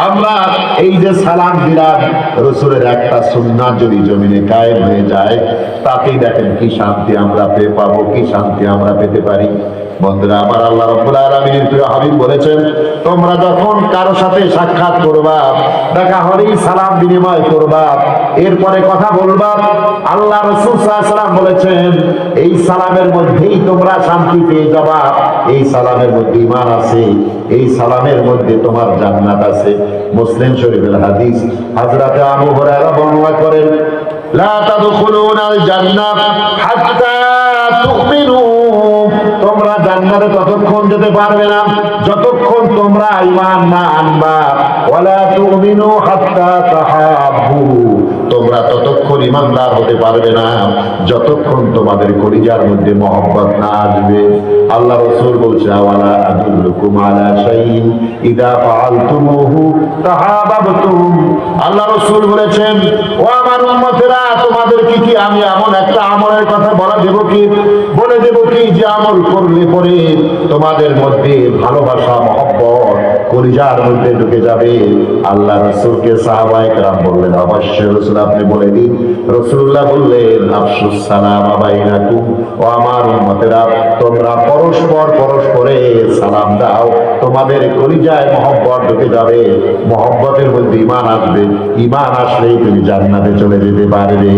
আমরা এই যে সালাম দিলাম, রাসূলের একটা সুন্নাত যদি জমিনে কায়েম হয়ে যায়, তাতেই দেখেন কি শান্তি আমরা পেয়ে পাবো, কি শান্তি আমরা পেতে পারি। বন্ধুরা আমার, আল্লাহ রাব্বুল আলামিনের প্রিয় হাবিব বলেছেন, তোমরা যখন কারো সাথে সাক্ষাৎ করবা, দেখা হলেই সালাম বিনিময় করবা, এরপরে কথা বলবা। আল্লাহ রাসূল সাল্লাল্লাহু আলাইহি ওয়াসাল্লাম বলেছেন, এই সালামের মধ্যেই তোমরা শান্তি পেয়ে যাবা, এই সালামের মধ্যে ঈমান আছে, এই সালামের মধ্যে তোমার জান্নাত আছে। মুসলিম শরীফের হাদিস, হযরত আবু হুরায়রা বর্ণনা করেন, লা তাদখুলুনাল জান্নাহ হাত্তা তুমিনু, তোমরা জান্নাতে ততক্ষণ যেতে পারবে না যতক্ষণ তোমরা ঈমান না আনবা। ওয়ালা তুমিনু হাত্তা তাহাব্বু, তোমরা ততক্ষণ ঈমানদার হতে পারবে না যতক্ষণ তোমাদের কলিজার মধ্যে মহব্বত না আসবে। আল্লাহ রাসূল বলছে, ওয়ালা আদুল্লুকুম আলা শাইইন ইযা ফাআলতুমুহু তাহাবাবতুম। আল্লাহ রাসূল বলেছেন, ও আমার উম্মতেরা, তোমাদেরকে কি আমি এমন একটা আমলের কথা বলে দেব কি যে আমল করলে পরে তোমাদের মধ্যে ভালোবাসা মহব্বত কলিজার মধ্যে ঢুকে যাবে। আল্লাহ রাসূলকে সাহাবায়ে কেরাম বললেন, অবশ্যই রাসূল আপনি বলে দিন। রাসূলুল্লাহ বললেন, আফশুস সালাম বাইনাকুম, ও আমার উম্মতেরা, তোমরা পরস্পরে সালাম দাও, তোমাদের কলিজায় মহব্বত ঢুকে যাবে, মহব্বতের মধ্যে ঈমান আসবে, ঈমান আসলেই তুমি জান্নাতে চলে যেতে পারবে।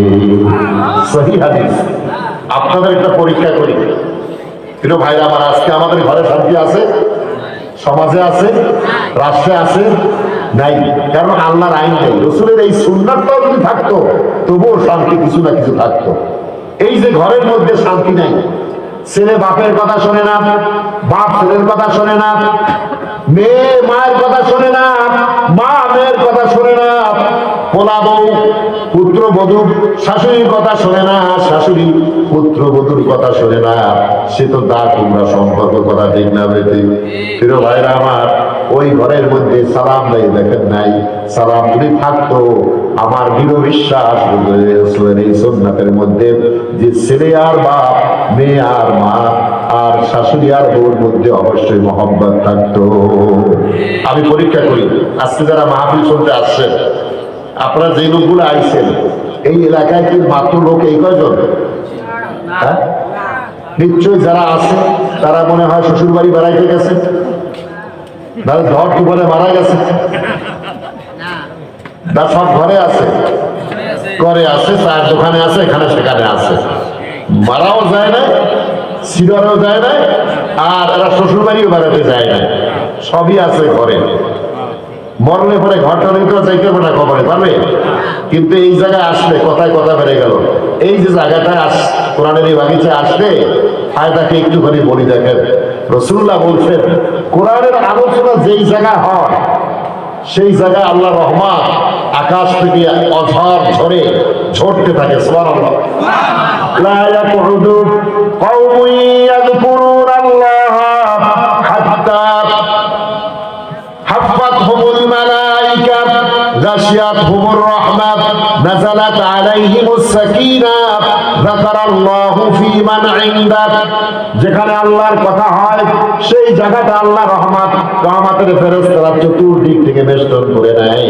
সহিহ হাদিস। আপনাদের একটা পরীক্ষা করি, প্রিয় ভাইরা আমার, আজকে আমাদের ঘরে শান্তি আছে? সমাজে আছে? রাষ্ট্রে আছে? নাই। কারণ আল্লাহর আইন নেই, রাসূলের এই সুন্নাতটাও যদি থাকতো তবুও শান্তি কিছু না কিছু থাকতো। এই যে ঘরের মধ্যে শান্তি নাই, ছেলে বাপের কথা শোনে না, বাপ ছেলের কথা শোনে না, মেয়ে মায়ের কথা শোনে না, মা মেয়ের কথা শোনে না, পোলা বউ পুত্র বধূ শাশুড়ির কথা শোনে না, শাশুড়ি পুত্র বধূর কথা শোনে না, সে তো তা তোমরা সম্পর্ক কথা ঠিক না বেঠি। প্রিয় ভাইরা আমার, ওই ঘরের মধ্যে সালাম দেয় দেখেন নাই, সালাম যদি থাকতো, আমার দৃঢ় বিশ্বাস এই সুন্নাতের মধ্যে যে ছেলে আর বাপ, মেয়ে আর মা, আর শাশুড়ি আর বউর মধ্যে অবশ্যই মহব্বত থাকতো। আমি পরীক্ষা করি, আজকে যারা মাহফিল শুনতে আসছেন, আপনারা যে লোকগুলো আইছেন, এই এলাকায় কি মাত্র লোক এই কয়জন? হ্যাঁ, নিশ্চয় যারা আছে তারা মনে হয় শ্বশুর বাড়ি বেড়াইতে গেছে, ঝড় তুফানে মারা গেছে, না সব ঘরে আছে, ঘরে আছে, চায়ের দোকানে আছে, এখানে সেখানে আছে, মারাও যায় না, সিরারও যায় না, আর এরা শ্বশুর বাড়িও বেড়াতে যায় না, সবই আছে ঘরে। মরলে পরে ঘরটা নিতে চাইতে হবে না, কবরে পারবে। কিন্তু এই জায়গায় আসলে কথায় কথা বেড়ে গেল, এই যে জায়গাটায় কোরআনের এই বাগিচায় আসলে ফায়দাকে একটুখানি বলি। দেখেন, রাসূলুল্লাহ বলছেন, কোরআনের আলোচনা যেই জায়গায় হয় সেই জায়গায় আল্লাহ রহমান আকাশ থেকে অঝর ঝরে ঝরতে থাকে। সুবহানাল্লাহ। লা ইয়াকুদু কওমুন ইয়াযকুরুনাল্লাহ হাত্তা হাফাতহুমুল মালায়েকা গাশিয়াতহুমুর রাহমাত নাযালাত আলাইহিমুস সাকিনাহ যাকারাল্লাহু ফী মান ইনদাহ। যেখানে আল্লাহর কথা হয় সেই জায়গাটা আল্লাহ রহমতের ফেরেশতারা চতুর্দিক থেকে বেষ্টন করে নেয়,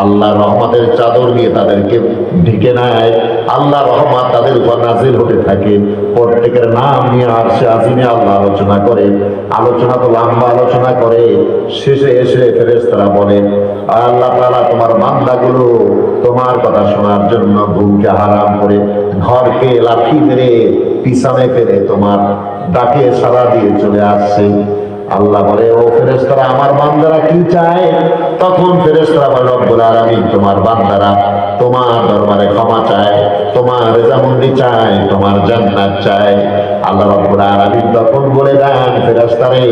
আল্লাহ রহমতের চাদর দিয়ে তাদেরকে ঢেকে নেয়, আল্লাহ রহমত তাদের উপর নাজিল হতে থাকে। প্রত্যেকের নাম নিয়ে আরশে আজিমে আল্লাহ আলোচনা করে, আলোচনা তো লম্বা আলোচনা করে, শেষে এসে ফেরেশতারা বলে, আল্লাহ তাআলা তোমার বান্দাগুলো তোমার কথা শোনার জন্য ঘুমকে হারাম করে ঘরকে লাথি মেরে পিছনে ফেলে তোমার ডাকে সাড়া দিয়ে চলে আসছে। আল্লাহ বলে, ও ফেরেশতারা, আমার বান্দারা কি চায়? তখন ফেরেশতারা বলে, রব্বুল আলামিন, তোমার বান্দারা তোমার দরবারে ক্ষমা চায়, তোমার রেজামন্দি চায়, তোমার জান্নাত চায়। আল্লাহ রব্বুল আলামিন তখন বলে দেন, ফেরেশতারে,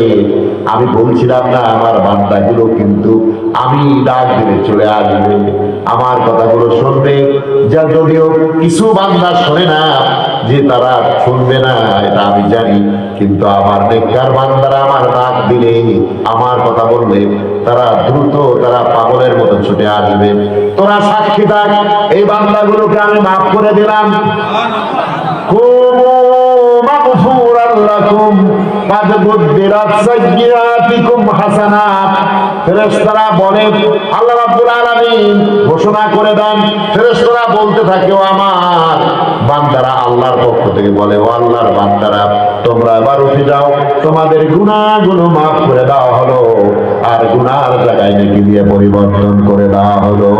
আমি বলছিলাম না আমার বান্দাগুলো কিন্তু আমি ডাক দিলে চলে আসবে, আমার কথাগুলো শুনবে। যা যদিও কিছু বান্দা শোনে না, যে তারা শুনবে না এটা আমি জানি, কিন্তু আমার নেককার বান্দারা আমার ডাক দিলে, আমার কথা বললে তারা দ্রুত, তারা পাগলের মতো ছুটে আসবে। তোরা সাক্ষী থাক, এই বান্দাগুলোকে আমি মাফ করে দিলাম। ফেরেশতারা বলে, আল্লাহ রাব্বুল আলামিন ঘোষণা করে দেন, ফেরেশতারা বলতে থাকে, ও আমার বান্দারা, আল্লাহর পক্ষ থেকে বলে, ও আল্লাহর বান্দারা, তোমরা এবার উঠে যাও, তোমাদের গুনাহগুলো মাফ করে দেওয়া হলো, আর গুনার জায়গায় নেকি দিয়ে পরিবর্তন করে দেওয়া হলো।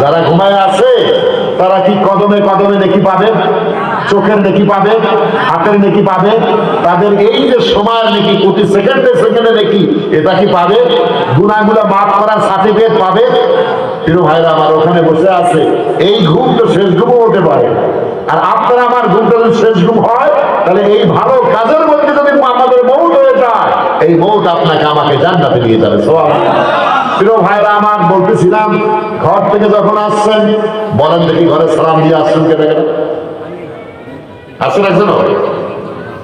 যারা ঘুমায় আছে তারা কি কদমে কদমে নেকি পাবে? চোখের নেকি পাবে? হাতের নেকি পাবে? তাদের এই যে সময়ের নেকি, প্রতি সেকেন্ডে সেকেন্ডে নেকি, এটা কি পাবে? গুনাহগুলো মাফ করার সার্টিফিকেট পাবে? প্রিয় ভাইরা আমার, ওখানে বসে আছে, এই ঘুম তো শেষ ঘুমও হতে পারে। আর আপনার আমার ঘুমটা যদি শেষ ঘুম হয়, তাহলে এই ভালো কাজের মধ্যে যদি আমাদের মৌত হয়ে যায়, এই মৌত আপনাকে আমাকে জান্নাতে নিয়ে যাবে। প্রিয় ভাইরা আমার, বলতেছিলাম, ঘর থেকে যখন আসছেন, বলেন দেখি ঘরে সালাম দিয়ে আসছেন কে? দেখেন আসছেন একজন,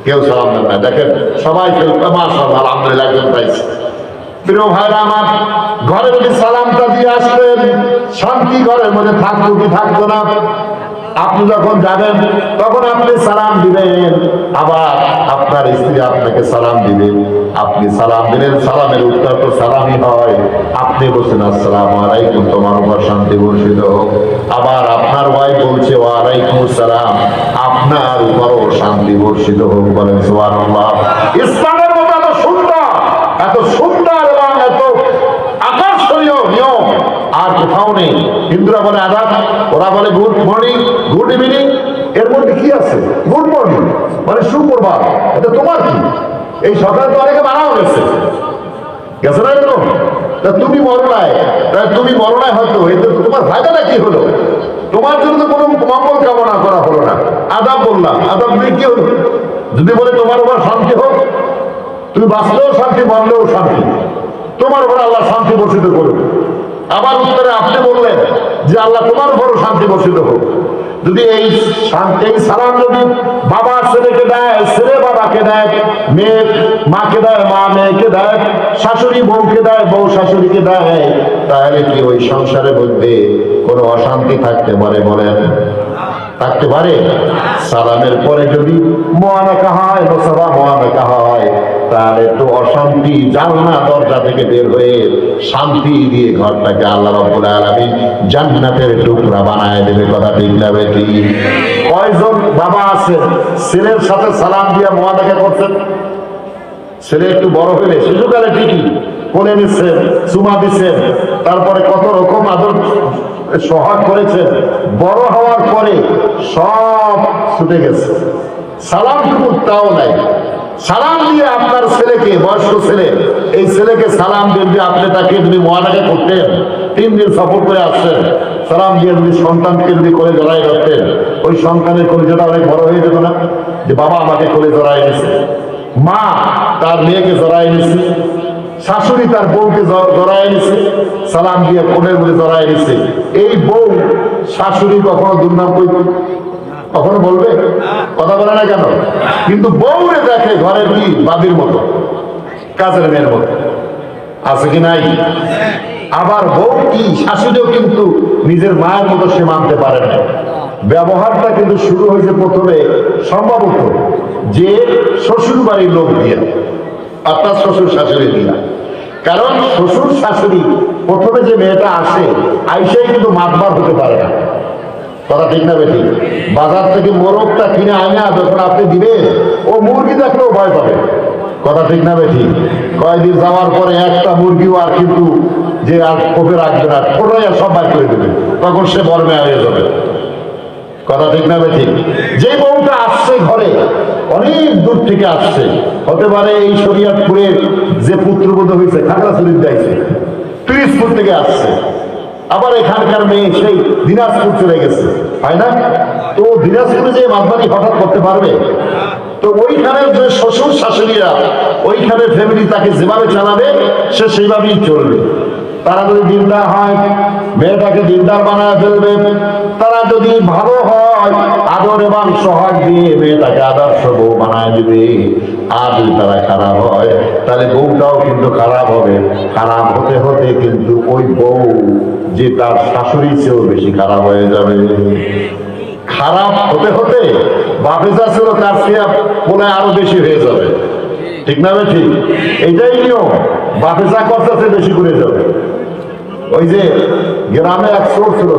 কেউ সালাম দেন না। দেখেন সবাই মাশাআল্লাহ আলহামদুলিল্লাহ একজন পাইছে। প্রিয় ভাইরা আমার, ঘরে যদি সালামটা দিয়ে আসবেন, শান্তি ঘরের মধ্যে থাকতো কি থাকতো না? আপনি যখন যাবেন তখন আপনি সালাম দিবেন, আবার আপনার স্ত্রী আপনাকে সালাম দিবেন, আপনি সালাম দিলেন, সালামের উত্তর তো সালামই হয়। আপনি বলছেন আসসালামু আলাইকুম, তোমার উপর শান্তি বর্ষিত হোক। আবার আপনার ওয়াইফ বলছে ওয়া আলাইকুম আসসালাম, আপনার উপরও শান্তি বর্ষিত হোক। বলেন সুবহানাল্লাহ। ইসলামের মতো এত সুন্দর, এত সুন্দর এবং এত আকর্ষণীয় নিয়ম আর কোথাও নেই। হিন্দুরা বলে আদাব, ওরা বলে গুড মর্নিং, গুড ইভিনিং। এর মধ্যে কি আছে? গুড মর্নিং মানে সুপ্রভাত, এটা তোমার কি? এই সকাল তো অনেকে বানাও গেছে গেছে না এরকম? তুমি মরণায়, তুমি মরণায় হয়তো, এতে তোমার ফায়দাটা কি হলো? তোমার জন্য তো কোনো মঙ্গল কামনা করা হলো না। আদাব বললাম, আদাব দিয়ে কি হলো? যদি বলে তোমার উপর শান্তি হোক, তুমি বাঁচলেও শান্তি, মরলেও শান্তি, তোমার উপর আল্লাহ শান্তি বর্ষিত করবে। আবার উত্তরে আপনি বললেন যে আল্লাহ তোমার উপরও শান্তি বর্ষিত হোক। যদি এই শান্তি, এই সালাম যদি বাবা ছেলেকে দেয়, ছেলে বাবাকে দেয়, মেয়ে মাকে দেয়, মা মেয়েকে দেয়, শাশুড়ি বউকে দেয়, বউ শাশুড়িকে দেয়, তাহলে কি ওই সংসারের মধ্যে কোনো অশান্তি থাকতে পারে? বলেন, থাকতে পারে? সালামের পরে যদি মুআনাকা হয়, মুসাফা মুআনাকা হয়, তাহলে তো অশান্তি জানলা দরজা থেকে বের হয়ে শান্তি দিয়ে ঘরটাকে আল্লাহ রাব্বুল আলামিন জান্নাতের টুকরা বানায় দেবে। কথা ঠিক না বেটি? কয়জন বাবা আছে ছেলের সাথে সালাম দিয়ে মুআনাকা করছেন? ছেলে একটু বড় হলে শিশুকালে ঠিকই কোলে নিচ্ছেন, চুমা দিচ্ছেন, তারপরে কত রকম আদর সোহাগ করেছেন, বড় হওয়ার পরে সব ছুটে গেছে, সালামটুকু তাও নাই। সালাম দিয়ে আপনার ছেলেকে, বয়স্ক ছেলে, এই ছেলেকে সালাম দিয়ে যদি আপনি তাকে যদি মুআনাকা করতেন, 3 দিন সফর করে আসছেন, সালাম দিয়ে যদি সন্তানকে যদি কোলে জড়াই রাখতেন, ওই সন্তানের কলিজাটা অনেক বড় হয়ে যেত না? যে বাবা আমাকে কোলে জড়াই নিছে, মা তার মেয়েকে জড়াই নিছে, শাশুড়ি তার বউকে জড়াই নিছে, সালাম দিয়ে কোলের মধ্যে জড়াই নিছে। এই বউ শাশুড়ি কখনো দুর্নাম কইত? কখনো বলবে? কথা বলে না কেন? কিন্তু বউরে দেখে ঘরের কি বাবির মতো, কাজের মেয়ের মতো, আছে কি নাই? আবার বউ কি শাশুড়িও কিন্তু নিজের মায়ের মতো সে মানতে পারে না। ব্যবহারটা কিন্তু শুরু হয়েছে প্রথমে সম্ভবত যে শ্বশুর বাড়ির লোক দিয়ে, অর্থাৎ শ্বশুর শাশুড়ি দিয়া। কারণ শ্বশুর শাশুড়ি প্রথমে যে মেয়েটা আসে, আইসাই কিন্তু মাতবার হতে পারে না। কথা ঠিক না বেটি? বাজার থেকে মোরগটা কিনে আনা যখন আপনি দিবেন, ও মুরগি দেখলেও ভয় পাবে। কথা ঠিক না বেটি? কয়েকদিন যাওয়ার পরে একটা মুরগিও আর কিন্তু যে আর কোপে রাখবে না, ওটাই আর সব বাইর করে দেবে, তখন সে বর্মে হয়ে যাবে। কথা ঠিক না বেটি? যে বউটা আসছে ঘরে, অনেক দূর থেকে আসছে, হতে পারে এই শরীয়তপুরের যে পুত্রবধূ হয়েছে খাগড়াছড়ির যাইছে, পিরিজপুর থেকে আসছে, আবার এখানকার মেয়ে সেই দিনাজপুর চলে গেছে, হয় না? তো দিনাজপুরে যে মাতবাড়ি হঠাৎ করতে পারবে? তো ওইখানের যে শ্বশুর শাশুড়িরা, ওইখানে ফ্যামিলি তাকে যেভাবে চালাবে সে সেইভাবেই চলবে। তারা যদি দিনদার হয়, মেয়েটাকে দিনদার বানায় ফেলবে। তারা যদি ভালো হয়, আদর এবং সোহাগ দিয়ে মেয়েটাকে আদর্শ বউ বানায় দিবে। আর যদি তারা খারাপ হয়, তাহলে বউটাও কিন্তু খারাপ হবে। খারাপ হতে হতে কিন্তু ওই বউ যে তার শাশুড়ি চেয়েও বেশি খারাপ হয়ে যাবে। খারাপ হতে হতে বাপে যা ছিল তার চেয়ে মনে আরো বেশি হয়ে যাবে। ঠিক না? ঠিক, এইটাই নিয়ম। বাপে যা করতেছে বেশি করে যাবে। ওই যে গ্রামে এক চোর ছিল,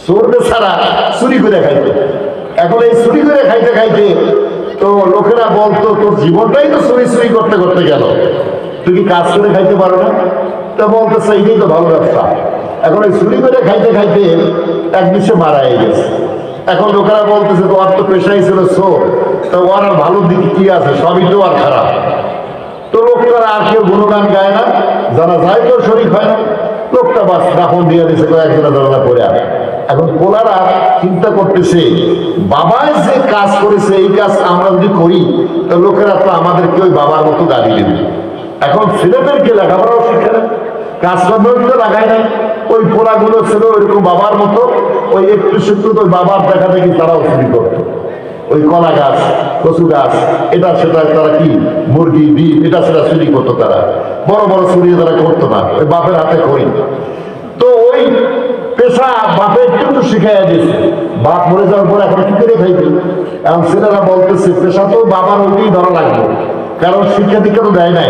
চোরকে ছাড়া চুরি করে খাইতো। এখন এই চুরি করে খাইতে খাইতে তো লোকেরা বলতো তোর জীবনটাই তো চুরি চুরি করতে করতে গেল, তুই কি কাজ করে খাইতে পারো না? তো বলতেছে এইটাই তো ভালো ব্যবসা। এখন এই চুরি করে খাইতে খাইতে এক বিশ্বে মারা গেছে। এখন লোকেরা বলতেছে তো আর তো পেশাই ছিল চোর, তো ওর আর ভালো দিক কি আছে, সবই তো আর খারাপ। তো লোকটার আর কেউ গুণগান গায় না, যারা যায় তো শরীর হয় না। লোকটা বাস দাফন দিয়ে দিয়েছে কয়েকজনা জানালা করে। এখন পোলারা চিন্তা করতেছে বাবায় যে কাজ করেছে এই কাজ আমরা যদি করি তো লোকেরা তো আমাদেরকে ওই বাবার মতো গালি দেবে। এখন ছেলেদেরকে লেখাপড়াও শিখে না, কাজকর্ম লাগায় না। ওই পোলাগুলো ছিল ওইরকম বাবার মতো, ওই একটু একটু ওই বাবার দেখা দেখি তারাও চুরি করতো। ওই কলা গাছ, কচু গাছ, এটা সেটা তারা কি মুরগি ডিম এটা সেটা চুরি করতো। তারা বড় বড় চুরি তারা করতো না, ওই বাপের হাতে করি। তো ওই পেশা বাপে একটু একটু শিখাইয়া দিয়েছে। বাপ মরে যাওয়ার পরে এখন কি করে খাইবে? এখন ছেলেরা বলতেছে পেশা তো বাবার ওইটাই ধরা লাগবে, কারণ শিক্ষা দীক্ষা তো দেয় নাই,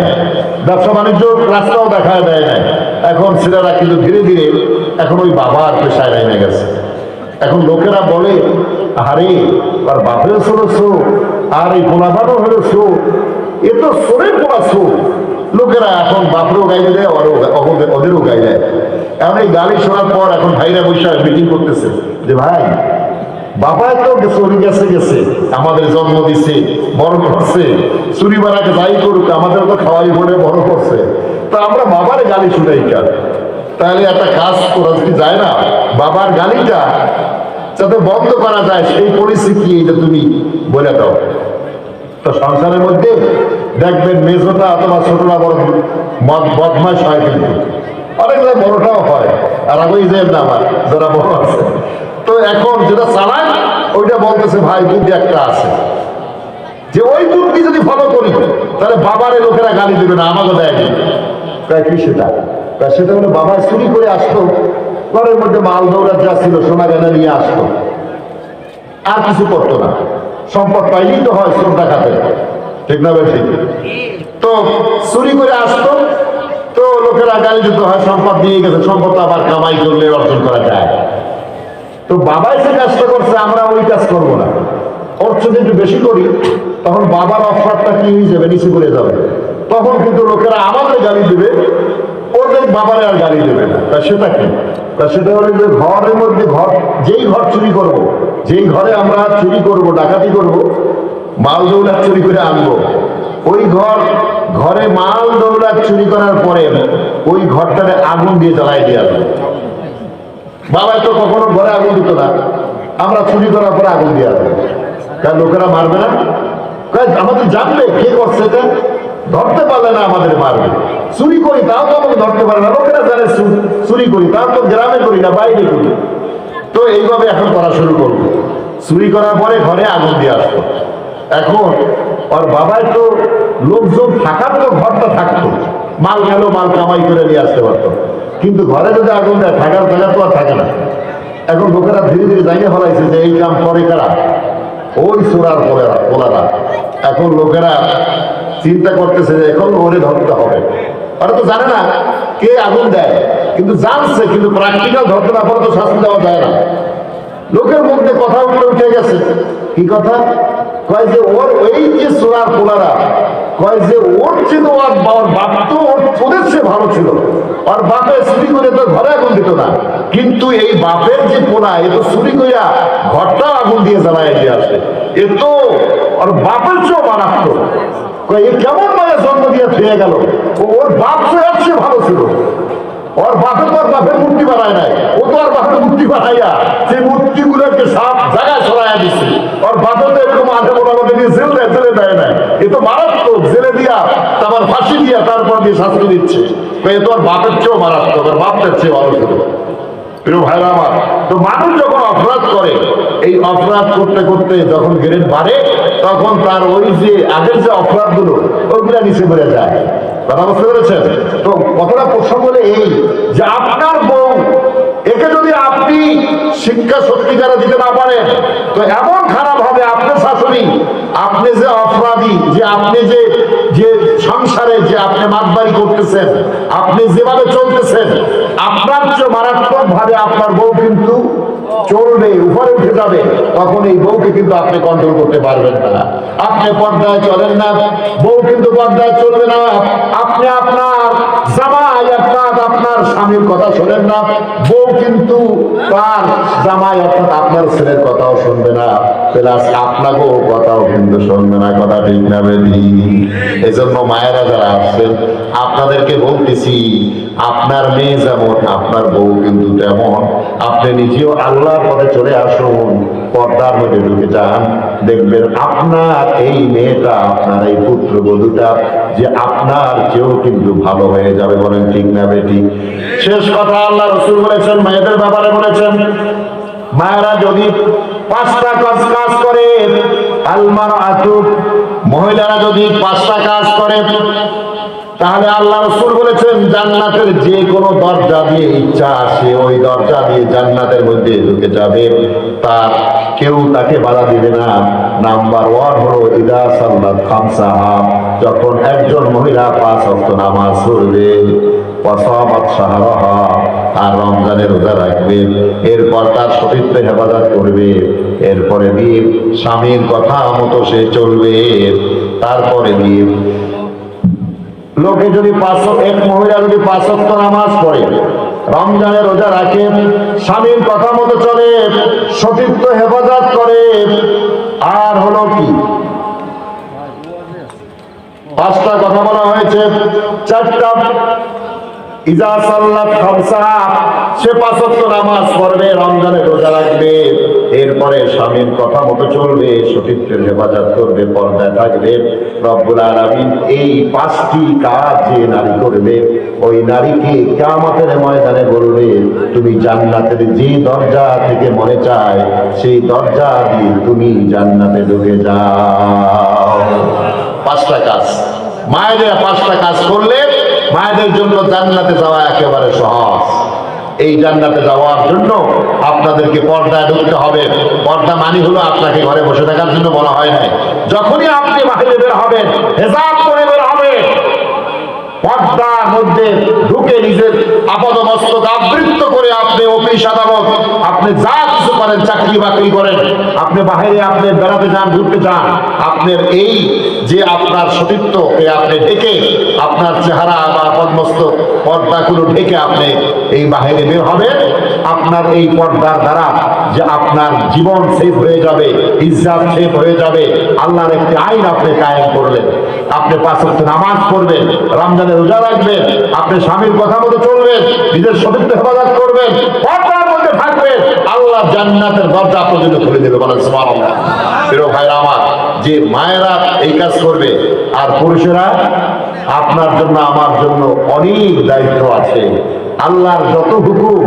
ব্যবসা বাণিজ্য রাস্তাও দেখায় দেয় নাই। এখন ছেলেরা কিন্তু ধীরে ধীরে এখন ওই বাবার পেশায় নেমে গেছে। এখন লোকেরা বলে আরে আর বাপের ছোট চোর আর এই পোলাপানও হলো চোর, এ তো চোরের পোলা চোর। লোকেরা এখন বাপরেও গাইলে দেয়, ওদেরও গাই দেয়। এখন এই গালি শোনার পর এখন ভাইরা বৈশাখ মিটিং করতেছে যে ভাই বাবায় তো চুরি গেছে গেছে, আমাদের জন্ম দিছে, বড় করছে, চুরি বাড়াকে যাই করুক আমাদের তো খাওয়াই পড়ে বড় করছে, তো আমরা বাবারে গালি শুনাই কেন? তাহলে একটা কাজ করা যদি যায় না, বাবার গালিটা যাতে বন্ধ করা যায় সেই পরিস্থিতি এটা তুমি বলে দাও। তো সংসারের মধ্যে দেখবেন মেজোটা অথবা ছোটরা বড় বদমাশ হয়, কিন্তু অনেকগুলো বড়টাও হয়। আর আমি যে না আমার যারা বড় আছে, তো এখন যেটা চালায় ওইটা বলতেছে ভাই বুদ্ধি একটা আছে, যে ওই বুদ্ধি যদি ফলো করি তাহলে বাবারে লোকেরা গালি দেবে না, আমাকে দেয়নি। তাই কি সেটা? সেটা হলো বাবা চুরি করে আসতো, ঘরের মধ্যে মাল দৌড়ার যা ছিল সোনা গেনা নিয়ে আসতো, আর কিছু করতো না। সম্পদ পাইলেই তো হয় শ্রদ্ধা খাতে, ঠিক না বেশি? তো চুরি করে আসতো, তো লোকেরা গালি দিতে হয় সম্পদ দিয়ে গেছে, সম্পদ আবার কামাই করলে অর্জন করা যায়। তো বাবাই যে কাজটা করছে আমরা ওই কাজ করবো না, ওর যদি একটু বেশি করি তখন বাবার অফারটা কি হয়ে যাবে, নিচে করে যাবে। তখন কিন্তু লোকেরা আমাদের গালি দেবে, ওদের বাবারে আর গালি দেবে না। তা সেটা কি? তা সেটা হলো যে ঘরের মধ্যে যেই ঘর চুরি করব, যেই ঘরে আমরা চুরি করব, ডাকাতি করব, মাল দৌলাত চুরি করে আনবো, ওই ঘরে মাল দৌলাত চুরি করার পরে ওই ঘরটারে আগুন দিয়ে জ্বালাই দিয়ে আসবো। বাবা তো কখনো ঘরে আগুন দিত না, আমরা চুরি করার পরে আগুন দিয়ে আসবো। কারণ লোকেরা মারবে না, আমাদের জানবে কে করছে, এটা ধরতে পারলে না আমাদের মারবে। চুরি করি তাও তো আমাকে ধরতে পারে না, লোকেরা জানে চুরি করি, তাও তো গ্রামে করি না, বাইরে করি। তো এইভাবে এখন করা শুরু করবো, চুরি করার পরে ঘরে আগুন দিয়ে আসবো। এখন ওর বাবায় তো লোকজন থাকার তো ঘরটা থাকতো, মাল গেল মাল কামাই করে নিয়ে আসতে পারতো, কিন্তু ঘরে যদি আগুন দেয় থাকার জায়গা তো আর থাকে না। এখন লোকেরা ধীরে ধীরে জায়গা ফলাইছে যে এই কাম করে কারা, ওই চোরার পোলারা। এখন লোকেরা চিন্তা করতেছে যে এখন ওরে ধরতে হবে। ওরা তো জানে না কে আগুন দেয়, কিন্তু জানছে, কিন্তু প্র্যাকটিক্যাল ধরতে না পারে তো শাস্তি দেওয়া যায় না। লোকের মধ্যে কথা উঠে গেছে, কি কথা কয় যে ওর ওই যে চোরার পোলারা কয় যে ওর ছিল ওর বাপ তো ওদের চেয়ে ভালো ছিল, ওর বাপে চুরি করে তো ঘরে আগুন দিত না, কিন্তু এই বাপের যে পোলা এ তো চুরি করিয়া ঘরটাও আগুন দিয়ে জ্বালায় দিয়ে আসে, এ তো ওর বাপের চেয়েও মারাত্মক। এ কেমন মায়ের জন্ম দিয়ে ফিরে গেল, ওর বাপ চেয়ে ভালো ছিল। ওর বাপে তো আর বাপের মূর্তি বানায় নাই, ও তো আর বাপের মূর্তি বানাইয়া সেই মূর্তিগুলোকে সব জায়গায় ছড়াইয়া দিচ্ছে। ওর বাপে তো এরকম আধে মোটামুটি দিয়ে জেলে দেয় নাই, এ তো মারাত্মক, জেলে দিয়া তারপর ফাঁসি দিয়া তারপর দিয়ে শাস্তি দিচ্ছে। এ তো আর বাপের চেয়েও মারাত্মক, আর বাপের চেয়ে ভালো ছিল। প্রিয় ভাইরা আমার, তো মানুষ যখন অপরাধ করে, এই অপরাধ করতে করতে যখন গ্রেড বাড়ে তখন তার ওই যে আগের যে অপরাধগুলো ওইগুলা নিচে পড়ে যায়। কথা বুঝতে পেরেছেন? তো কথাটা প্রসঙ্গ হলে এই যে আপনার বউ, একে যদি আপনি শিক্ষা সত্যিকারে দিতে না পারেন তো এমন খারাপ হবে আপনার শাশুড়ি, আপনি যে অপরাধী, যে আপনি যে সংসারে যে আপনি মাতবাড়ি করতেছেন, আপনি যেভাবে চলতেছেন, আপনার চেয়ে মারাত্মক ভাবে আপনার বউ কিন্তু চলবে, উপরে উঠে যাবে, তখন এই বউকে কিন্তু আপনি কন্ট্রোল করতে পারবেন না। আপনি পর্দায় চলেন না, বউ কিন্তু পর্দায় চলবে না। আপনি আপনার জামাই অর্থাৎ আপনার স্বামীর কথা শোনেন না, বউ কিন্তু তার জামাই অর্থাৎ আপনার ছেলের কথাও শুনবে না, প্লাস আপনাকেও কথাও কিন্তু শুনবে না। কথা ঠিক না বেশি? এজন্য মায়েরা যারা আসছেন, আপনাদেরকে বলতেছি, আপনার মেয়ে যেমন আপনার বউ কিন্তু তেমন। আপনি নিজেও আল্লাহর পথে চলে আসুন, পর্দার মধ্যে ঢুকে যান, দেখবেন আপনার এই মেয়েটা, আপনার এই পুত্রবধূটা যে আপনার চেয়েও কিন্তু ভালো হয়ে যাবে। বলেন ঠিক না বেটি? শেষ কথা আল্লাহ রাসূল বলেছেন, মায়েদের ব্যাপারে বলেছেন, মায়েরা যদি 5টা কাজ করে, আলমারআতু, মহিলারা যদি 5টা কাজ করে, তাহলে আল্লাহ রাসূল বলেছেন জান্নাতের যে কোনো দরজা দিয়ে ইচ্ছা আসে ওই দরজা দিয়ে জান্নাতের মধ্যে ঢুকে যাবে, তার কেউ তাকে বাধা দিবে না। নাম্বার 1 হলো ইদা সাল্লাত খামসাহা, যখন একজন মহিলা 5 ওয়াক্ত নামাজ পড়বে, ওয়াসামাত শাহরাহা, আর রমজানের রোজা রাখবে, এরপর তার সতীত্ব হেফাজত করবে, এরপরে দিয়ে স্বামীর কথা মতো সে চলবে, তারপরে দিয়ে লোকে যদি এক মহিলা যদি 5 ওয়াক্ত নামাজ পড়ে, রমজানের রোজা রাখে, স্বামীর কথা মতো চলে, সতীত্ব হেফাজত করে, আর হলো কি 5টা কথা বলা হয়েছে, 4টা ইজা সাল্লাত খামসাহা, সে 5 ওয়াক্ত নামাজ পড়বে, রমজানের রোজা রাখবে, এরপরে স্বামীর কথা মতো চলবে, সতীত্বের হেফাজত করবে, পর্দায় থাকবে। রব্বুল আলামিন এই 5টি কাজ যে নারী করবে, ওই নারীকে কিয়ামতের ময়দানে বলবে, তুমি জান্নাতের যে দরজা থেকে মনে চায় সেই দরজা দিয়ে তুমি জান্নাতে ঢুকে যাও। 5টা কাজ, মায়েরা 5টা কাজ করলে মায়েদের জন্য জান্নাতে যাওয়া একেবারে সহজ। এই জান্নাতে যাওয়ার জন্য আপনাদেরকে পর্দায় ঢুকতে হবে। পর্দা মানে হলো আপনাকে ঘরে বসে থাকার জন্য বলা হয় নাই। যখনই আপনি বাইরে বের হবেন, হেজাব করে বের হবেন, পর্দার মধ্যে ঢুকে নিজের আপাদমস্তক আবৃত্ত করে আপনি অফিস আদালত, আপনি যা কিছু করেন, চাকরি বাকরি করেন, আপনি বাহিরে আপনি বেড়াতে যান, ঘুরতে যান, আপনার এই যে আপনার সতীত্বকে আপনি ঢেকে, আপনার চেহারা বা আপাদমস্তক পর্দাগুলো ঢেকে আপনি এই বাহিরে বের হবেন, আপনার এই পর্দার দ্বারা যে আপনার জীবন সেফ হয়ে যাবে, ইজ্জত সেফ হয়ে যাবে। আল্লাহর একটি আইন আপনি কায়েম করলেন, আপনি 5 ওয়াক্ত নামাজ পড়বেন, রমজানের রোজা রাখবেন, আপনি স্বামীর কথা মতো চলবেন, নিজের সতীত্ব হেফাজত করবেন, পর্দার মধ্যে থাকবেন, আল্লাহ জান্নাতের দরজা আপনার জন্য খুলে দেবে। বলেন সুবহানাল্লাহ। প্রিয় ভাইরা আমার, যে মায়েরা এই কাজ করবে, আর পুরুষেরা আপনার জন্য আমার জন্য অনেক দায়িত্ব আছে। আল্লাহর যত হুকুম,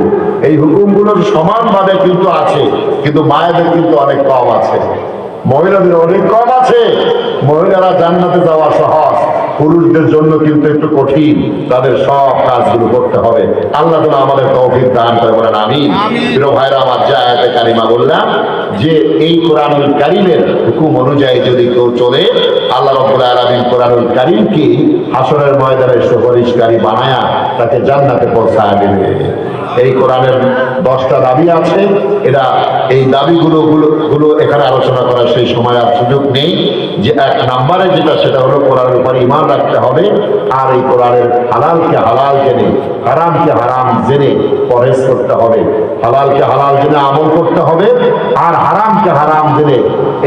এই হুকুমগুলোর সমানভাবে কিন্তু আছে, কিন্তু মায়েদের কিন্তু অনেক কম আছে, মহিলাদের অনেক কম আছে। মহিলারা জান্নাতে যাওয়া সহজ, পুরুষদের জন্য কিন্তু একটু কঠিন, তাদের সব কাজগুলো করতে হবে। আল্লাহ যেন আমাদের তৌফিক দান করে। বলেন আমিন। প্রিয় ভাইরা আমার, যে আয়াতে কারিমা বললাম, যে এই কোরআনুল কারীমের হুকুম অনুযায়ী যদি কেউ চলে, আল্লাহ রাব্বুল আলামিন কোরআনুল কারীমকে হাসরের ময়দানে সুপারিশকারী বানায়া তাকে জান্নাতে পৌঁছায় দেবে। এই কোরআনের 10টা দাবি আছে, এরা এই দাবিগুলো এখানে আলোচনা করার সেই সময় আর সুযোগ নেই। যে 1 নম্বরে যেটা, সেটা হলো কোরআনের উপর ঈমান রাখতে হবে, আর এই কোরআনের হালালকে হালাল জেনে, হারামকে হারাম জেনে পরহেজ করতে হবে। হালালকে হালাল জেনে আমল করতে হবে, আর হারামকে হারাম জেনে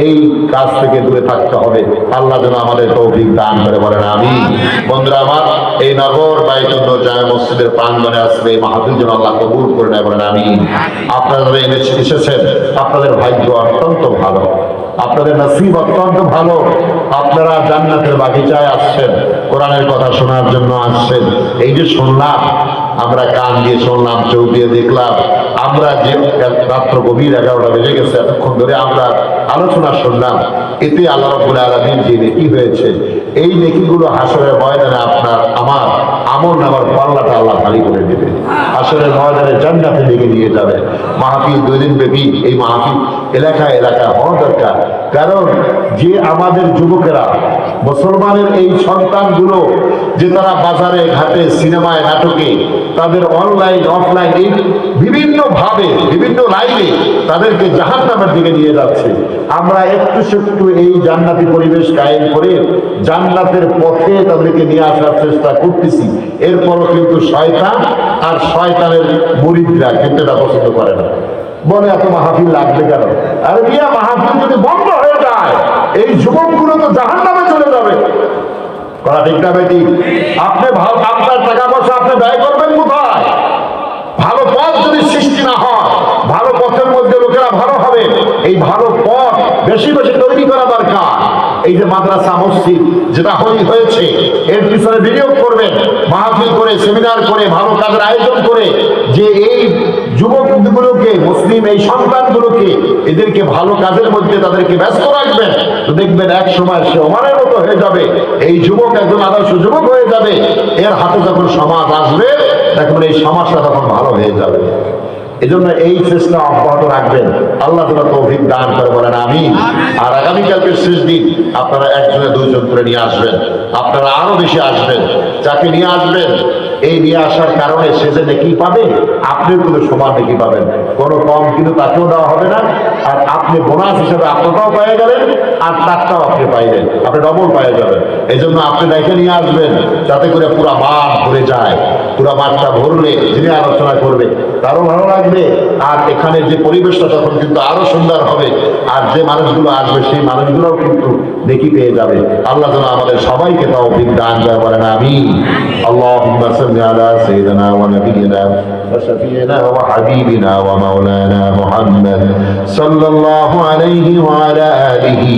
এই কাজ থেকে দূরে থাকতে হবে। আল্লাহ যেন আমাদের তৌফিক দান করে। বলেন আমিন। বন্ধুরা আমার, এই নগর বাইতুল নূর জামে মসজিদের প্রাঙ্গণে আসবে এই মাহফিল যেন আল্লাহ কবুল করে নেয়। বলেন আমিন। আপনারা এসেছেন, আপনাদের ভাগ্য অত্যন্ত ভালো, আপনাদের নসিব অত্যন্ত ভালো। আপনারা জান্নাতের বাগিচায় আসছেন, কোরআনের কথা শোনার জন্য আসছেন। এই যে শুনলাম, আমরা কান দিয়ে শুনলাম, চোখ দিয়ে দেখলাম, আমরা যে রাত্র গভীর 11টা বেজে গেছে, এতক্ষণ ধরে আমরা আলোচনা শুনলাম, এতে আল্লাহ রাব্বুল আলামিন যে নেকি হয়েছে, এই নেকিগুলো হাসরের ময়দানে আপনার আমার আমল নামার পাল্লাটা আল্লাহ ভারী করে দেবে। হাসরের ময়দানে জান্নাতে লেগে নিয়ে যাবে। মাহফিল 2 দিন ব্যাপী, এই মাহফিল এলাকায় এলাকায় হওয়া দরকার। কারণ যে আমাদের যুবকেরা, মুসলমানের এই সন্তানগুলো যে তারা বাজারে ঘাটে সিনেমায় নাটকে তাদের অনলাইন অফলাইন এই বিভিন্ন ভাবে বিভিন্ন লাইনে তাদেরকে জাহান্নামের দিকে নিয়ে যাচ্ছে, আমরা একটু একটু এই জান্নাতি পরিবেশ কায়েম করে জান্নাতের পথে তাদেরকে নিয়ে আসার চেষ্টা করতেছি। এরপরও কিন্তু শয়তান আর শয়তানের মুরিদরা কিন্তু এটা পছন্দ করে না, বলে এত মাহফিল লাগবে কেন? আরে মিয়া, মাহফিল যদি বন্ধ হয়ে যায় এই যুবকগুলো তো জাহান্নামে চলে যাবে। কথা ঠিক না বেটি? আপনি আপনার টাকা পয়সা আপনি ব্যয় করবেন কোথায়? ভালো পথ যদি সৃষ্টি না হয়, ভালো পথের মধ্যে লোকেরা ভালো হবে, এই ভালো পথ বেশি বেশি তৈরি করা দরকার। এই যে মাদ্রাসা মসজিদ যেটা হয়েছে, এর পিছনে বিনিয়োগ করবেন, মাহফিল করে সেমিনার করে ভালো কাজের আয়োজন করে, যে এই যুবকগুলোকে মুসলিম এই সন্তানগুলোকে এদেরকে ভালো কাজের মধ্যে তাদেরকে ব্যস্ত রাখবেন, তো দেখবেন এক সময় সে ওমরের মতো হয়ে যাবে, এই যুবক একজন আদর্শ যুবক হয়ে যাবে। এর হাতে যখন সমাজ আসবে দেখবেন এই সমাজটা তখন ভালো হয়ে যাবে। এজন্য এই চেষ্টা অব্যাহত রাখবেন। আল্লাহ যেন তৌফিক দান করে, বলেন আমিন। আর আগামীকালকে শেষ দিন, আপনারা 1 জনে 2 জন করে নিয়ে আসবেন, আপনারা আরো বেশি আসবেন। যাকে নিয়ে আসবেন এই নিয়ে আসার কারণে সে যে নেকি পাবে, আপনিও কিন্তু সমান নেকি পাবেন, কোনো কম কিন্তু তাকেও দেওয়া হবে না। আর আপনি বোনাস হিসেবে আপনারটাও পেয়ে গেলেন আর তারটাও আপনি পাইলেন, আপনি ডবল পেয়ে যাবেন। এই জন্য আপনি দেখে নিয়ে আসবেন যাতে করে পুরা মাঠ ভরে যায়। পুরা মাঠটা ভরলে যিনি আলোচনা করবে তারও ভালো লাগবে, আর এখানে যে পরিবেশটা তখন কিন্তু আরো সুন্দর হবে, আর যে মানুষগুলো আসবে সেই মানুষগুলোও কিন্তু নেকি পেয়ে যাবে। আল্লাহ যেন আমাদের সবাইকে তৌফিক দান করে, বলেন আমিন। আল্লাহুম্মা সাল্লি আলা সাইয়্যিদিনা ওয়া নাবিয়িনা ওয়া শাফিঈনা ওয়া হাবিবিনা ওয়া মাওলানা মুহাম্মদ সাল্লাল্লাহু আলাইহি ওয়া আলা আলিহি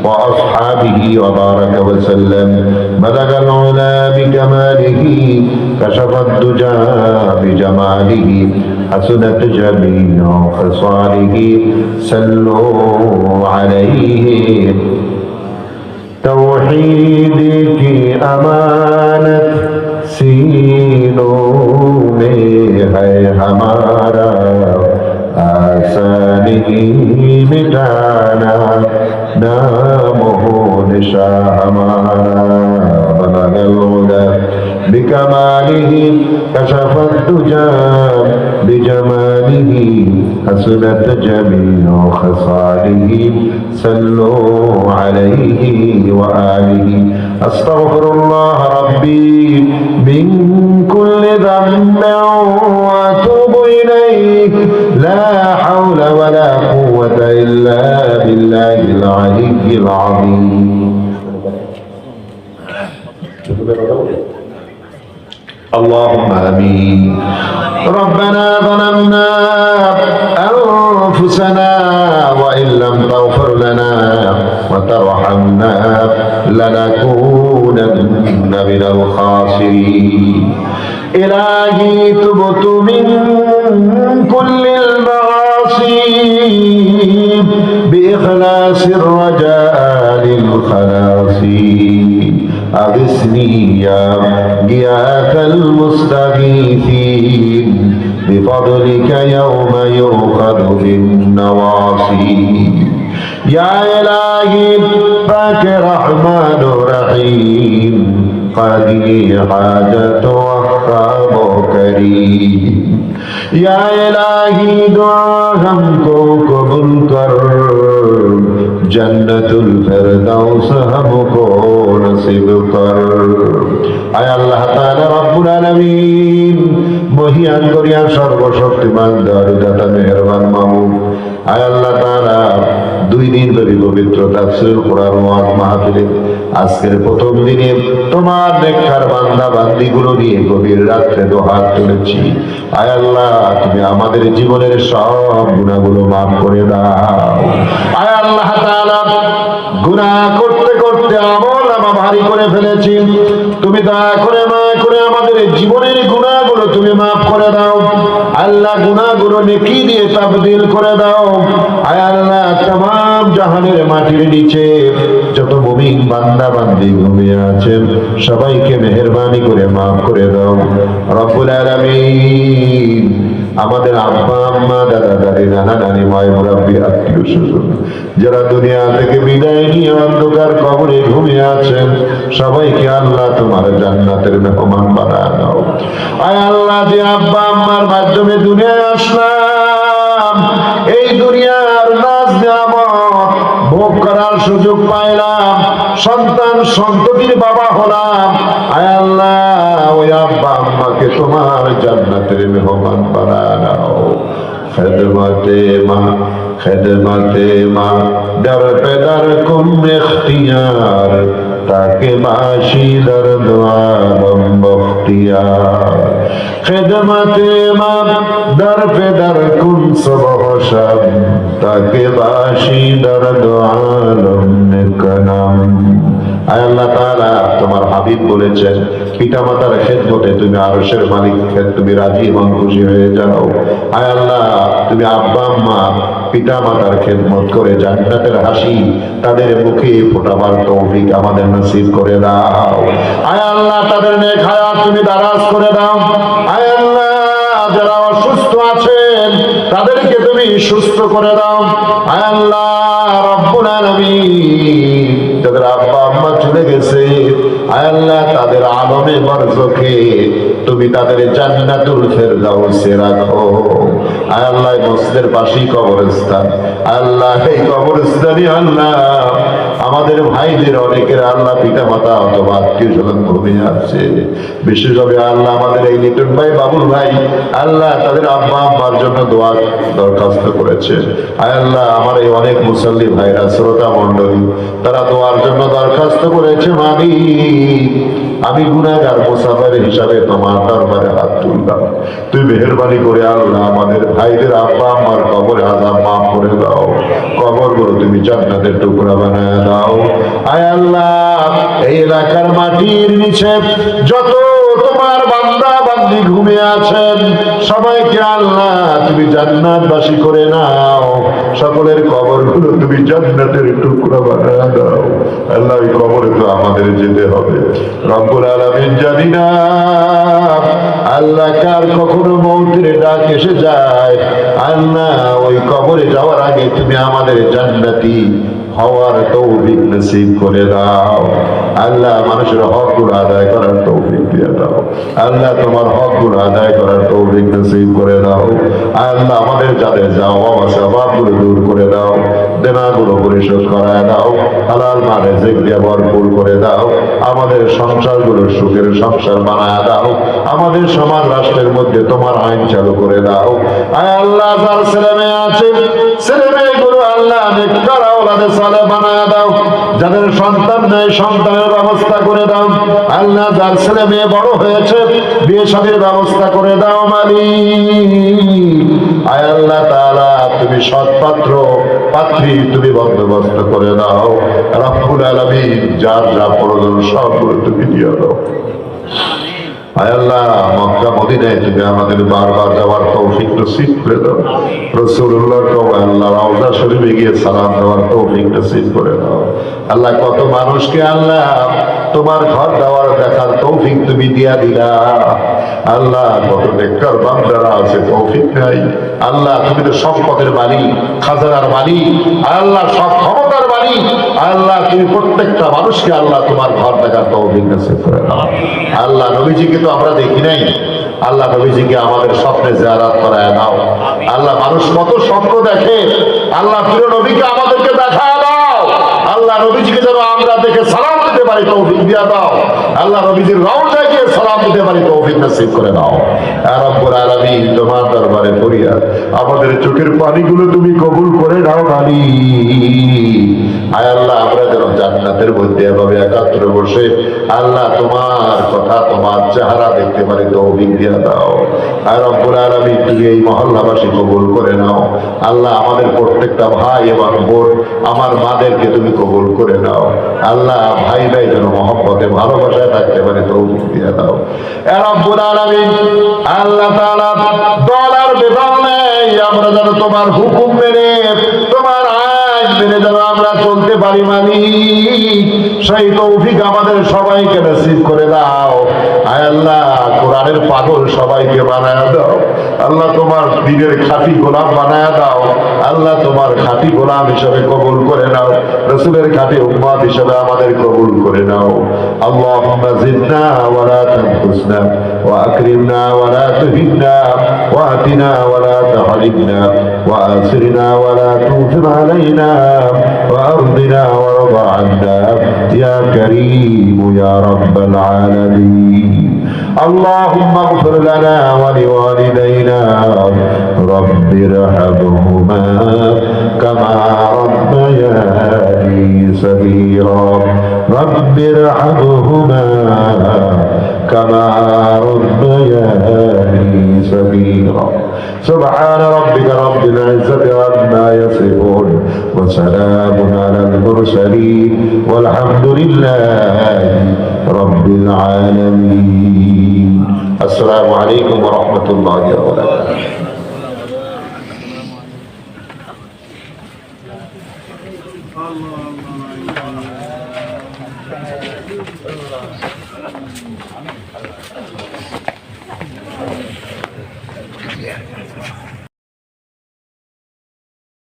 ওয়া আসহাবিহি ওয়া বারাকা ওয়া সাল্লাম। বালাগাল উলা বিকামালিহি কাশাফাদ দুজা বিজামালিহি حسنت جميع خصاله صلوا عليه। توحید کی امانت سینوں میں ہے ہمارا، آسانی مٹانا نام و نشاں ہمارا۔ بلغ الهدى بكماله كشف الدجى بجماله حسنت جميع خصاله صلوا عليه وآله۔ أستغفر الله ربي من كل ذنب وأتوب إليه، لا حول ولا قوة إلا بالله العلي العظيم۔ اللهم آمين۔ ربنا ظلمنا أنفسنا وإن لم تغفر لنا وترحمنا لنكونن من الخاسرين۔ إلهي تبت من كل المعاصي بإخلاص الرجاء للخلاص، أغثني يا غياث المستغيثين بفضلك يوم يؤخذ بالنواصي۔ يا إلهي فاك رحمن رحيم، قاضي حاجة وهاب كريم۔ या इलाही दुआ हमको कबूल कर, जन्नतुल फिरदौस हमको नसीब कर। आय अल्लाह ताआला रब्बुल आलामीन, মহিয়ান করিয়া সর্বশক্তিমান দয়ালুদাতা মেহেরবান মামুন। আয় আল্লাহ তাআলা 2 দিন ধরে পবিত্র তাফসীরুল কোরআন ওয়াজ মাহফিলে আজকের প্রথম দিনে তোমার নেককার বান্দা বান্দীগুলো নিয়ে গভীর রাত্রে দুহাত তুলেছি। আয় আল্লাহ, তুমি আমাদের জীবনের সব গুনাহগুলো মাফ করে দাও। আয় আল্লাহ তাআলা, গুনাহ করতে করতে আমল আমা ভারী করে ফেলেছি, তুমি দয়া করে মায়া করে আমাদের জীবনের গুনাহগুলো তুমি মাফ করে দাও। আল্লাহ, গুনাহগুলো নেকি দিয়ে তাবদীল করে দাও। আয় আল্লাহ, तमाम জাহানের মাটির নিচে যত মুমিন বান্দা বান্দি ঘুমিয়ে আছেন সবাইকে মেহেরবানি করে মাফ করে দাও রব্বুল আলামিন। আমাদের আব্বা আম্মা দাদা দাদি নানা নানি মায় মুরব্বী আত্মীয় স্বজন যারা দুনিয়া থেকে বিদায় নিয়ে অন্ধকার কবরে ঘুমিয়ে আছেন সবাইকে আল্লাহ তোমার জান্নাতের মেহমান বানায় দাও। আয় আল্লাহ, যে আব্বা আম্মার মাধ্যমে দুনিয়ায় আসলাম, এই দুনিয়ার নাজ নিয়ামত ভোগ করার সুযোগ পাইলাম, সন্তান সন্ততির বাবা হলাম, আয় আল্লাহ ওই আব্বা আম্মাকে তোমার জান্নাতের মেহমান বানায় দাও। খেদমতে মা দর পে দর কুম ইখতিয়ার তাকে বাশি দর্দ আলম বখতিয়ার। খেদমতে মা দর পে দর কুম সুবহ শব তাকে বাশি দর্দ আলম নিকনাম। আয় আল্লাহ তাআলা, তোমার হাবিব বলেছেন পিতা মাতার খেদমতে তুমি আরশের মালিক, তুমি রাজি এবং খুশি হয়ে যাও। আয় আল্লাহ, তুমি আব্বা আম্মা পিতা মাতার খেদমত করে জান্নাতের হাসি তাদের মুখে ফোটাবার তৌফিক আমাদের নসিব করে দাও। আয় আল্লাহ, তাদের নেক হায়াত তুমি দারাজ করে দাও। আয় আল্লাহ, যারা অসুস্থ আছেন তাদেরকে তুমি সুস্থ করে দাও। আয় আল্লাহ রব্বুল আলামিন, যাদের আব্বা আম্মা চলে গেছে আয় আল্লাহ তাদের আলমে বারজখে তুমি তাদের জান্নাতুল ফেরদাউসে রাখো। আয় আল্লাহ, মসজিদের পাশেই কবরস্থান, আল্লাহ এই কবরস্থানে আল্লাহ আমাদের ভাইদের অনেকের আল্লাহ পিতা মাতা অথবা আত্মীয় স্বজন ঘুমিয়ে আছে। বিশেষভাবে আল্লাহ আমাদের এই লিটন ভাই বাবুল ভাই আল্লাহ তাদের আব্বা আম্মার জন্য দোয়া দরখাস্ত করেছে। আয় আল্লাহ, আমার এই অনেক মুসল্লি ভাইরা শ্রোতা মণ্ডলী তারা দোয়ার জন্য দরখাস্ত করেছে। মালিক, আমি গুনাহগার মুসাফির হিসাবে তোমার দরবারে হাত তুললাম, তুই মেহেরবানি করে আল্লাহ আমাদের ভাইদের আব্বা আম্মার কবরে আযাব মাফ করে দাও, কবরগুলো তুমি জান্নাতের টুকরা বানায় দাও। আয় আল্লাহ, এই এলাকার মাটির নিচে যত তোমার বান্দা বান্দি ঘুমিয়ে আছেন সবাইকে আল্লাহ তুমি জান্নাতবাসী করে নাও, সকলের কবরগুলো তুমি জান্নাতের টুকরা বানায় দাও। আল্লাহ, ওই কবরে তো আমাদের যেতে হবে রব্বুল আলামিন। জানি না আল্লাহ কার কখনো মৌতের ডাক এসে যায়, আল্লাহ ওই কবরে যাওয়ার আগে তুমি আমাদের জান্নাতি হওয়ার তৌফিক নসিব করে দাও। আল্লাহ, মানুষের হকগুলো আদায় করার তৌফিক দিয়ে দাও। আল্লাহ, তোমার হকগুলো আদায় করার তৌফিক নসিব করে দাও। আল্লাহ, আমাদের যাদের যাওয়া সবাবগুলো দূর করে দাও, দেনাগুলো পরিশোধ করায় দাও, হালাল মালে রিজিক দিয়ে ভরপুর করে দাও, আমাদের সংসারগুলো সুখের সংসার বানায় দাও, আমাদের সমাজ রাষ্ট্রের মধ্যে তোমার আইন চালু করে দাও। আয় আল্লাহ, যার ছেলে মেয়ে আছে ছেলে মেয়েগুলো আল্লাহ নেককার আওলাদে সালেহ বানায় দাও, যাদের সন্তান নেই সন্তানের ব্যবস্থা করে দাও। আল্লাহ, যার ছেলে মেয়ে বড় হয়েছে বিয়ে শাদীর ব্যবস্থা করে দাও মালিক। আয় আল্লাহ তাআলা, তুমি সৎপাত্র পাত্রী তুমি বন্দোবস্ত করে দাও রব্বুল আলামিন। যার যা প্রয়োজন সবগুলো তুমি দিয়ে দাও। আয় আল্লাহ, মক্কা মদিনায় তুমি আমাদের বারবার যাওয়ার তৌফিক নসিব করে দাও। রাসূলুল্লাহর কওয়া আল্লাহ রওজা শরীফে গিয়ে সালাম দেওয়ার তৌফিক নসিব করে দাও। আল্লাহ, কত মানুষকে আল্লাহ তোমার ঘর দেওয়ার দেখার তৌফিক তুমি দিয়া দিলা। আল্লাহ, কত নেককার বান্দারা আছে তৌফিক নাই। আল্লাহ, তুমি তো সম্পদের মালিক, খাজানার মালিক, আল্লাহ সব ক্ষমতার মালিক। আল্লাহ, তুমি প্রত্যেকটা মানুষকে আল্লাহ তোমার ঘর দেখার তৌফিক নসিব করে দাও। আল্লাহ, নবীজিকে তো আমরা দেখি নাই, আল্লাহ নবীজিকে আমাদের স্বপ্নে জিয়ারত করায় দাও। আল্লাহ, মানুষ কত স্বপ্ন দেখে, আল্লাহ প্রিয় নবীকে আমাদেরকে দেখায় দাও। আল্লাহ, নবীজিকে যেন আমরা দেখে সালাম দিতে পারি তৌফিক দিয়া দাও। আল্লাহ, নবীজির রওজায় গিয়ে সালাম দিতে পারি তৌফিক নসিব করে দাও। ইয়া রব্বুল আলামিন, তোমার দরবারে ফরিয়াদ, আমাদের চোখের পানিগুলো তুমি কবুল করে নাও মালিক। আয় আল্লাহ, আমরা যেন জান্নাতের মধ্যে এভাবে একাত্র বসে আল্লাহ তোমার কথা তোমার চেহারা দেখতে পারি তৌফিক দিয়া দাও। আয় রব্বুল আলামিন, তুমি এই মহল্লাবাসী কবুল করে নাও। আল্লাহ, আমাদের প্রত্যেকটা ভাই এবং বোন আমার মাদেরকে তুমি কবুল করে নাও। আল্লাহ, ভাই ভাই যেন মহব্বতে ভালোবাসায় থাকতে পারে তৌফিক দিয়া দাও। ইয়া রব্বুল আলামিন, আল্লাহ তাআলা দল আর বেদল নেই, আমরা যেন তোমার হুকুম মেনে তোমার আইন মেনে যেন আমরা চলতে পারি মালিক, সেই তৌফিক আমাদের সবাইকে নসিব করে দাও। আয় আল্লাহ, কোরআনের পাগল সবাইকে বানায়া দাও আল্লাহ, তোমার দ্বীনের খাঁটি গোলাম বানায়া দাও আল্লাহ, তোমার খাঁটি গোলাম হিসেবে কবুল করে নাও, রাসূলের খাঁটি উম্মত হিসেবে আমাদের কবুল করে নাও। আল্লাহুম্মা জিদনা ওয়া লা তানকুসনা ওয়া আকরিমনা ওয়া লা তুহিন্না ওয়া আতিনা ওয়া লা তাহরিমনা ওয়া আসরিনা ওয়া লা তু'থির আলাইনা ওয়া আরদিনা ওয়া রضى عنا يا كريم يا رب العالمين। اللهم اغفر لنا ولوالدينا رب ارحمهما كما ربياني صغيرا رب ارحمهما كما ربياني صغيرا سبحان ربك رب العزة عما يصفون وسلام على المرسلين والحمد لله رب العالمين। السلام عليكم ورحمة الله وبركاته।